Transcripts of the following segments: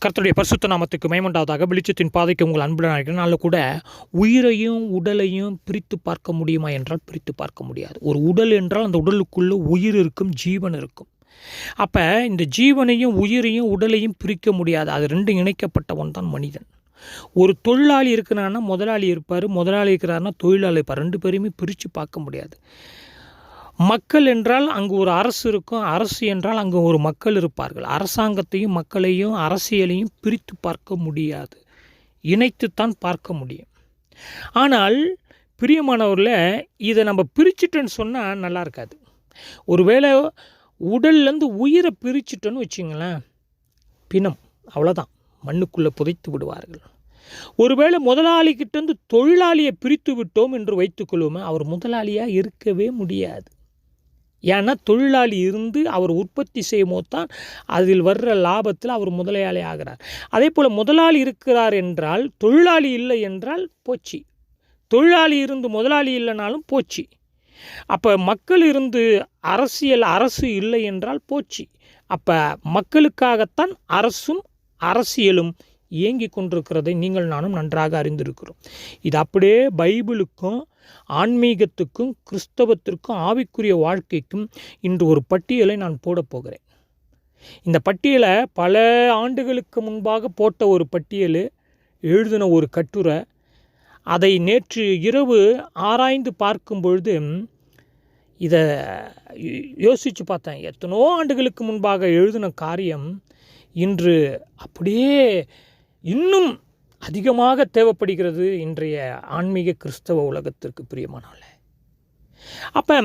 கர்த்தருடைய பரிசுத்த நாமத்துக்கு மகிமை. வெளிச்சத்தின் பாதைக்கு உங்கள் அன்புடன் இருக்கிறனால கூட உயிரையும் உடலையும் பிரித்து பார்க்க முடியுமா என்றால் பிரித்து பார்க்க முடியாது. ஒரு உடல் என்றால் அந்த உடலுக்குள்ளே உயிர் இருக்கும், ஜீவன் இருக்கும். அப்போ இந்த ஜீவனையும் உயிரையும் உடலையும் பிரிக்க முடியாது. அது ரெண்டும் இணைக்கப்பட்டவன் தான் மனிதன். ஒரு தொழிலாளி இருக்கிறான்னா முதலாளி இருப்பார், முதலாளி இருக்கிறாருன்னா தொழிலாளி இருப்பார். ரெண்டு பேரையுமே பிரித்து பார்க்க முடியாது. மக்கள் என்றால் அங்கு ஒரு அரசு இருக்கும், அரசு என்றால் அங்கு ஒரு மக்கள் இருப்பார்கள். அரசாங்கத்தையும் மக்களையும் அரசியலையும் பிரித்து பார்க்க முடியாது, இணைத்துத்தான் பார்க்க முடியும். ஆனால் பிரியமானவரில் இதை நம்ம பிரிச்சுட்டோன்னு சொன்னால் நல்லா இருக்காது. ஒருவேளை உடல்லேருந்து உயிரை பிரிச்சுட்டோன்னு வச்சுங்களேன், பிணம் அவ்வளோதான், மண்ணுக்குள்ளே புதைத்து விடுவார்கள். ஒருவேளை முதலாளிகிட்டேருந்து தொழிலாளியை பிரித்து விட்டோம் என்று வைத்துக்கொள்வோமே, அவர் முதலாளியாக இருக்கவே முடியாது. ஏன்னா தொழிலாளி இருந்து அவர் உற்பத்தி செய்யும் போது தான் அதில் வர்ற லாபத்தில் அவர் முதலாளி ஆகிறார். அதே போல் முதலாளி இருக்கிறார் என்றால் தொழிலாளி இல்லை என்றால் போச்சு, தொழிலாளி இருந்து முதலாளி இல்லைனாலும் போச்சு. அப்போ மக்கள் இருந்து அரசு இல்லை என்றால் போச்சு. அப்போ மக்களுக்காகத்தான் அரசும் அரசியலும் இயங்கி கொண்டிருக்கிறதை நீங்கள் நானும் நன்றாக அறிந்திருக்கிறோம். இது அப்படியே பைபிளுக்கும் ஆன்மீகத்துக்கும் கிறிஸ்தவத்திற்கும் ஆவிக்குரிய வாழ்க்கைக்கும் இன்று ஒரு பட்டியலை நான் போடப் போகிறேன். இந்த பட்டியலை பல ஆண்டுகளுக்கு முன்பாக போட்ட ஒரு பட்டியல், எழுதின ஒரு கட்டுரை. அதை நேற்று இரவு ஆராய்ந்து பார்க்கும் பொழுது இதை யோசித்து பார்த்தேன். எத்தனோ ஆண்டுகளுக்கு முன்பாக எழுதின காரியம் இன்று அப்படியே இன்னும் அதிகமாக தேவைப்படுகிறது இன்றைய ஆன்மீக கிறிஸ்தவ உலகத்திற்கு. பிரியமானவர்களே, அப்போ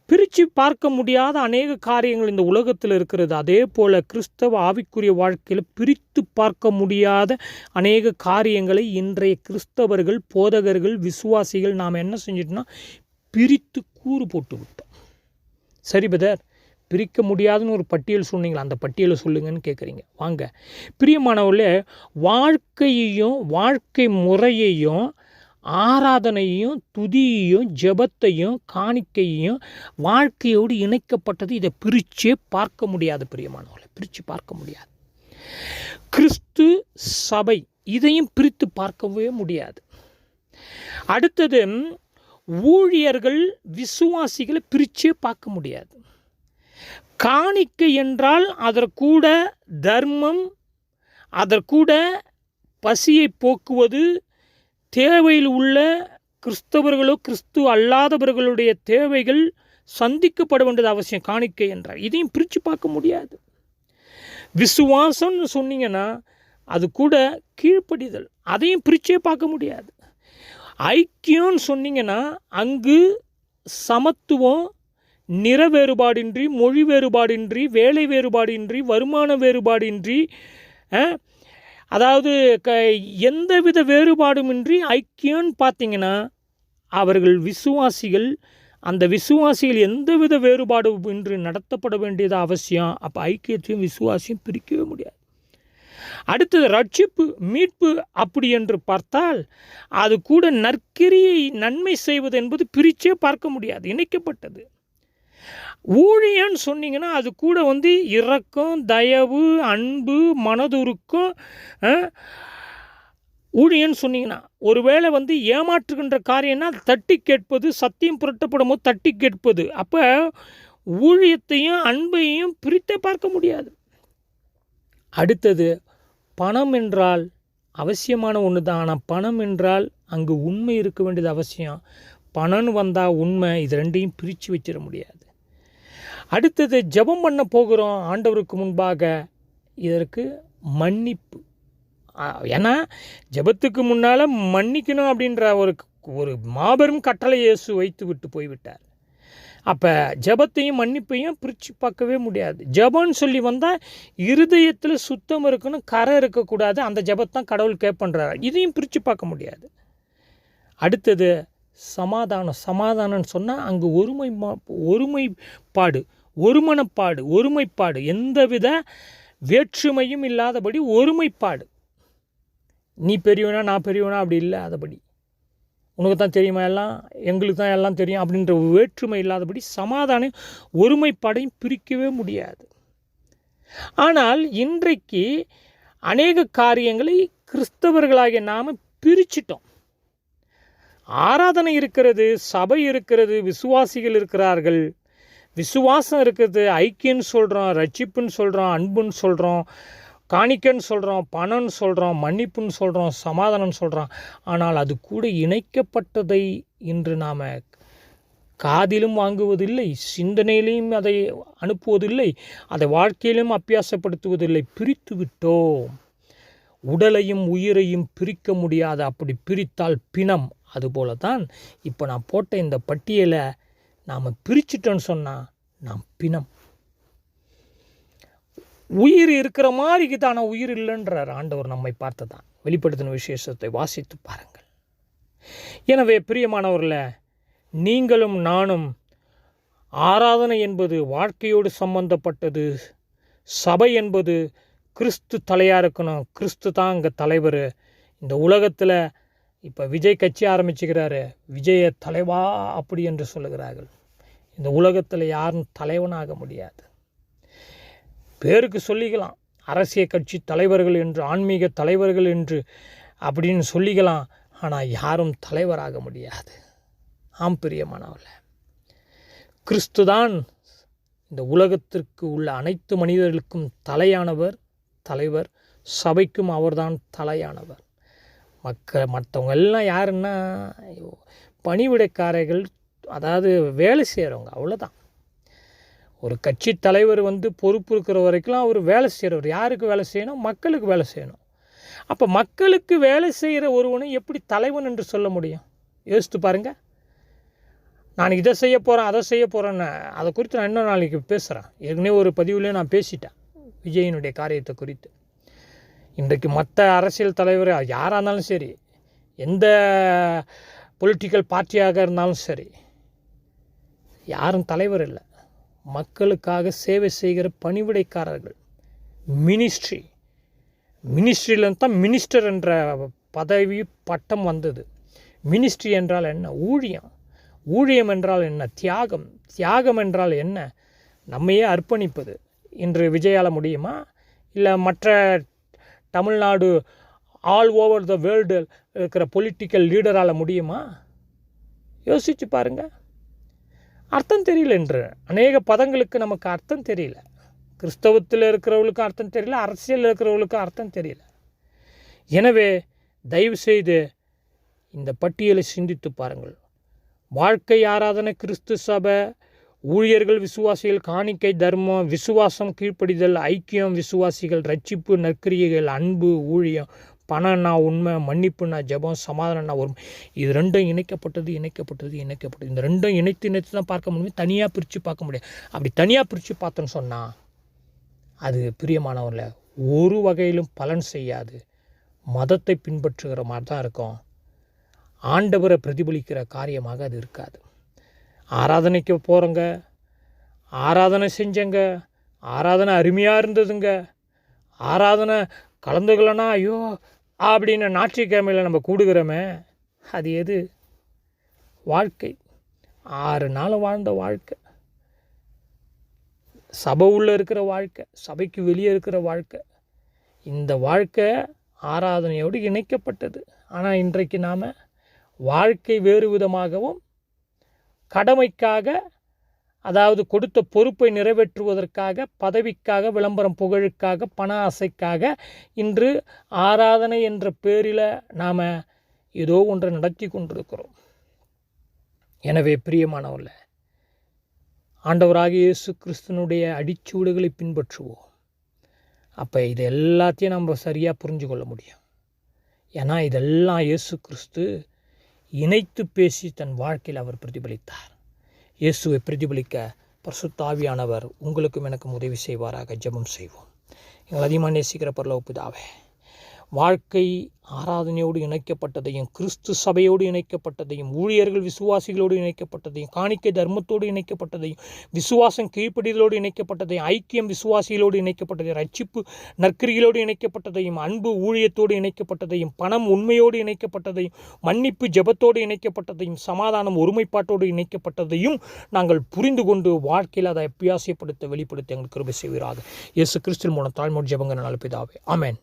பிரித்து பார்க்க முடியாத அநேக காரியங்கள் இந்த உலகத்தில் இருக்கிறது. அதே போல் கிறிஸ்தவ ஆவிக்குரிய வாழ்க்கையில் பிரித்து பார்க்க முடியாத அநேக காரியங்களை இன்றைய கிறிஸ்தவர்கள், போதகர்கள், விசுவாசிகள் நாம் என்ன செஞ்சிட்டோம்னா பிரித்து கூறு போட்டு விட்டோம். சரி பிரதர், பிரிக்க முடியாதுன்னு ஒரு பட்டியல் சொன்னீங்களா, அந்த பட்டியலை சொல்லுங்கன்னு கேட்குறீங்க. வாங்க பிரியமானவர்களே, வாழ்க்கையையும் வாழ்க்கை முறையையும் ஆராதனையும் துதியையும் ஜெபத்தையும் காணிக்கையையும் வாழ்க்கையோடு இணைக்கப்பட்டது. இதை பிரிச்சே பார்க்க முடியாது பிரியமானவர்களே, பிரித்து பார்க்க முடியாது. கிறிஸ்து சபை, இதையும் பிரித்து பார்க்கவே முடியாது. அடுத்தது ஊழியர்கள், விசுவாசிகளை பிரிச்சே பார்க்க முடியாது. காணிக்கை என்றால் அதற்கூட தர்மம், அதற்கூட பசியை போக்குவது, தேவையில் உள்ள கிறிஸ்தவர்களோ கிறிஸ்து அல்லாதவர்களுடைய தேவைகள் சந்திக்கப்பட வேண்டியது அவசியம். காணிக்கை என்றால் இதையும் பிரித்து பார்க்க முடியாது. விசுவாசம்னு சொன்னீங்கன்னா அது கூட கீழ்ப்படிதல், அதையும் பிரிச்சே பார்க்க முடியாது. ஐக்கியம்னு சொன்னீங்கன்னா அங்கு சமத்துவம், நிற வேறுபாடின்றி, மொழி வேறுபாடின்றி, வேலை வேறுபாடின்றி, வருமான வேறுபாடின்றி, அதாவது எந்தவித வேறுபாடுமின்றி ஐக்கியம்னு பார்த்திங்கன்னா அவர்கள் விசுவாசிகள். அந்த விசுவாசிகள் எந்தவித வேறுபாடு இன்றி நடத்தப்பட வேண்டியது அவசியம். அப்போ ஐக்கியத்தையும் விசுவாசியும் பிரிக்கவே முடியாது. அடுத்தது ரட்சிப்பு, மீட்பு. அப்படி என்று பார்த்தால் அது கூட நற்கிரியை, நன்மை செய்வது என்பது பிரிச்சே பார்க்க முடியாது, இணைக்கப்பட்டது. ஊழியன்னு சொன்னீங்கன்னா அது கூட இரக்கம், தயவு, அன்பு, மனதுருக்கம். ஊழியன்னு சொன்னீங்கன்னா ஒருவேளை ஏமாற்றுகின்ற காரியம்னா தட்டி கேட்பது, சத்தியம் புரட்டப்படும் போது தட்டி கேட்பது. அப்போ ஊழியத்தையும் அன்பையும் பிரித்தே பார்க்க முடியாது. அடுத்தது பணம் என்றால் அவசியமான ஒன்று தான். ஆனால் பணம் என்றால் அங்கு உண்மை இருக்க வேண்டியது அவசியம். பணம்னு வந்தால் உண்மை, இது ரெண்டையும் பிரித்து வச்சிட முடியாது. அடுத்தது ஜெபம் பண்ண போகிறோம் ஆண்டவருக்கு முன்பாக, இதற்கு மன்னிப்பு. ஏன்னா ஜெபத்துக்கு முன்னால் மன்னிக்கணும் அப்படின்ற ஒரு மாபெரும் கட்டளை இயேசு வைத்து விட்டு போய்விட்டார். அப்போ ஜெபத்தையும் மன்னிப்பையும் பிரித்து பார்க்கவே முடியாது. ஜெபம்னு சொல்லி வந்தால் இருதயத்தில் சுத்தம் இருக்கணும், கரை இருக்கக்கூடாது. அந்த ஜெபத்தான் கடவுள் கேட்பண்றார், இதையும் பிரித்து பார்க்க முடியாது. அடுத்தது சமாதானம். சமாதானம்னு சொன்னால் அங்கு ஒருமைப்பாடு, ஒருமனப்பாடு, ஒருமைப்பாடு, எந்தவித வேற்றுமையும் இல்லாதபடி ஒருமைப்பாடு. நீ பெரியவனா நான் பெரியவனா அப்படி இல்லாதபடி, உனக்கு தான் தெரியுமா எல்லாம், எங்களுக்கு தான் எல்லாம் தெரியும் அப்படின்ற வேற்றுமை இல்லாதபடி சமாதானம் ஒருமைப்பாடையும் பிரிக்கவே முடியாது. ஆனால் இன்றைக்கு அநேக காரியங்களை கிறிஸ்தவர்களாகிய நாம் பிரிச்சிட்டோம். ஆராதனை இருக்கிறது, சபை இருக்கிறது, விசுவாசிகள் இருக்கிறார்கள், விசுவாசம் இருக்குது, ஐக்கியன்னு சொல்கிறோம், ரட்சிப்புன்னு சொல்கிறோம், அன்புன்னு சொல்கிறோம், காணிக்கன்னு சொல்கிறோம், பணம்னு சொல்கிறோம், மன்னிப்புன்னு சொல்கிறோம், சமாதானம்னு சொல்கிறோம். ஆனால் அது கூட இணைக்கப்பட்டதை இன்று நாம் காதிலும் வாங்குவதில்லை, சிந்தனையிலையும் அதை அனுப்புவதில்லை, அதை வாழ்க்கையிலும் அபியாசப்படுத்துவதில்லை. பிரித்து விட்டோம். உடலையும் உயிரையும் பிரிக்க முடியாது. அப்படி பிரித்தால் பிணம். அதுபோல தான் இப்போ நான் போட்ட இந்த பட்டியலை நாம் பிரிச்சிட்டோன்னு சொன்னால் நாம் பிணம். உயிர் இருக்கிற மாதிரி தான், ஆனால் உயிர் இல்லைன்றார் ஆண்டவர் நம்மை பார்த்து தான். வெளிப்படுத்தின விசேஷத்தை வாசித்து பாருங்கள். எனவே பிரியமானவர்களே, நீங்களும் நானும் ஆராதனை என்பது வாழ்க்கையோடு சம்பந்தப்பட்டது. சபை என்பது கிறிஸ்து தலையாக இருக்கணும். கிறிஸ்து தான் இங்கே தலைவர். இந்த உலகத்தில் இப்போ விஜய் கட்சி ஆரம்பிச்சுக்கிறாரு, விஜய தலைவா அப்படி என்று சொல்லுகிறார்கள். இந்த உலகத்தில் யாரும் தலைவனாக முடியாது. பேருக்கு சொல்லிக்கலாம் அரசியல் கட்சி தலைவர்கள் என்று, ஆன்மீக தலைவர்கள் என்று அப்படின்னு சொல்லிக்கலாம். ஆனால் யாரும் தலைவராக முடியாது. ஆம் பிரியமானவர்களே, கிறிஸ்து தான் இந்த உலகத்திற்கு உள்ள அனைத்து மனிதர்களுக்கும் தலையானவர், தலைவர். சபைக்கும் அவர்தான் தலையானவர். மற்றவங்க எல்லாம் யாருன்னா பணிவிடைக்காரர்கள், அதாவது வேலை செய்கிறவங்க, அவ்வளோதான். ஒரு கட்சி தலைவர் பொறுப்பு இருக்கிற வரைக்கும் அவர் வேலை செய்கிறவர். யாருக்கு வேலை செய்யணும்? மக்களுக்கு வேலை செய்யணும். அப்போ மக்களுக்கு வேலை செய்கிற ஒருவனை எப்படி தலைவன் என்று சொல்ல முடியும்? யோசித்து பாருங்கள். நான் இதை செய்ய போகிறேன், அதை செய்ய போகிறேன்னு, அதை குறித்து நான் இன்னும் நாளைக்கு பேசுகிறேன். ஏற்கனவே ஒரு பதிவுலேயே நான் பேசிட்டேன் விஜயினுடைய காரியத்தை குறித்து. இன்றைக்கு மற்ற அரசியல் தலைவர் யாராக இருந்தாலும் சரி, எந்த பொலிட்டிக்கல் பார்ட்டியாக இருந்தாலும் சரி, யாரும் தலைவர் இல்லை. மக்களுக்காக சேவை செய்கிற பணிவிடைக்காரர்கள். மினிஸ்ட்ரியிலேருந்து தான் மினிஸ்டர் என்ற பதவி பட்டம் வந்தது. மினிஸ்ட்ரி என்றால் என்ன? ஊழியம். ஊழியம் என்றால் என்ன? தியாகம். தியாகம் என்றால் என்ன? நம்மையே அர்ப்பணிப்பது. இன்று விஜயால் முடியுமா? இல்லை மற்ற Tamil Nadu all over the world இருக்கிற பொலிட்டிக்கல் லீடரால் முடியுமா? யோசித்து பாருங்கள். அர்த்தம் தெரியல. என்று அநேக பதங்களுக்கு நமக்கு அர்த்தம் தெரியல. கிறிஸ்தவத்தில் இருக்கிறவர்களுக்கும் அர்த்தம் தெரியல, அரசியலில் இருக்கிறவர்களுக்கும் அர்த்தம் தெரியல. எனவே தயவுசெய்து இந்த பட்டியலை சிந்தித்து பாருங்கள். வாழ்க்கை ஆராதனை, கிறிஸ்து சபை, ஊழியர்கள், விசுவாசிகள், காணிக்கை, தர்மம், விசுவாசம், கீழ்ப்படிதல், ஐக்கியம், விசுவாசிகள், ரட்சிப்பு, நற்கிரியைகள், அன்பு, ஊழியம், பணம்னா உண்மை, மன்னிப்புனா ஜெபம், சமாதானம்னா ஒருமை. இது ரெண்டும் இணைக்கப்பட்டது. இந்த ரெண்டும் இணைத்து தான் பார்க்க முடியும். தனியாக பிரித்து பார்க்க முடியாது. அப்படி தனியாக பிரித்து பார்த்தோன்னு சொன்னால் அது பிரியமானவர்கள ஒரு வகையிலும் பலன் செய்யாது. மதத்தை பின்பற்றுகிற மாதிரி தான் இருக்கும். ஆண்டவரை பிரதிபலிக்கிற காரியமாக அது இருக்காது. ஆராதனைக்கு போகிறோங்க, ஆராதனை செஞ்சங்க, ஆராதனை அருமையாக இருந்ததுங்க, ஆராதனை கலந்துக்கலன்னா ஐயோ அப்படின்னு ஞாயிற்றுக்கிழமையில் நம்ம கூடுகிறோமே, அது எது? வாழ்க்கை. 6 நாள் வாழ்ந்த வாழ்க்கை, சபை உள்ளே இருக்கிற வாழ்க்கை, சபைக்கு வெளியே இருக்கிற வாழ்க்கை. இந்த வாழ்க்கை ஆராதனையோடு இணைக்கப்பட்டது. ஆனால் இன்றைக்கு நாம் வாழ்க்கை வேறு விதமாகவும், கடமைக்காக, அதாவது கொடுத்த பொறுப்பை நிறைவேற்றுவதற்காக, பதவிக்காக, விளம்பரம், புகழுக்காக, பண ஆசைக்காக இன்று ஆராதனை என்ற பேரில் நாம் ஏதோ ஒன்றை நடத்தி கொண்டிருக்கிறோம். எனவே பிரியமானவர்களே, ஆண்டவராகிய இயேசு கிறிஸ்துனுடைய அடிச்சுவடுகளை பின்பற்றுவோம். அப்போ இது எல்லாத்தையும் நம்ம சரியாக புரிஞ்சு கொள்ள முடியும். ஏன்னா இதெல்லாம் இயேசு கிறிஸ்து இணைத்து பேசி தன் வாழ்க்கையில் அவர் பிரதிபலித்தார். இயேசுவை பிரதிபலிக்க பரிசுத்த ஆவியானவர் உங்களுக்கும் எனக்கும் உதவி செய்வாராக. ஜெபம் செய்வோம். எங்கள் அதிகமாக நேசிக்கிற பரலோக பிதாவே, வாழ்க்கை ஆராதனையோடு இணைக்கப்பட்டதையும், கிறிஸ்து சபையோடு இணைக்கப்பட்டதையும், ஊழியர்கள் விசுவாசிகளோடு இணைக்கப்பட்டதையும், காணிக்கை தர்மத்தோடு இணைக்கப்பட்டதையும், விசுவாசம் கீழ்ப்படிதலோடு இணைக்கப்பட்டதையும், ஐக்கியம் விசுவாசிகளோடு இணைக்கப்பட்டதையும், ரட்சிப்பு நற்கிரிகளோடு இணைக்கப்பட்டதையும், அன்பு ஊழியத்தோடு இணைக்கப்பட்டதையும், பணம் உண்மையோடு இணைக்கப்பட்டதையும், மன்னிப்பு ஜெபத்தோடு இணைக்கப்பட்டதையும், சமாதானம் ஒருமைப்பாட்டோடு இணைக்கப்பட்டதையும் நாங்கள் புரிந்து கொண்டு வாழ்க்கையில் அதை அபியாசப்படுத்த வெளிப்படுத்த எங்களுக்கு கிருபை செய்வீராக. இயேசு கிறிஸ்துவின் மூலம் தாழ்மையோடு ஜெபங்கள் நல்ல பிதாவே. ஆமென்.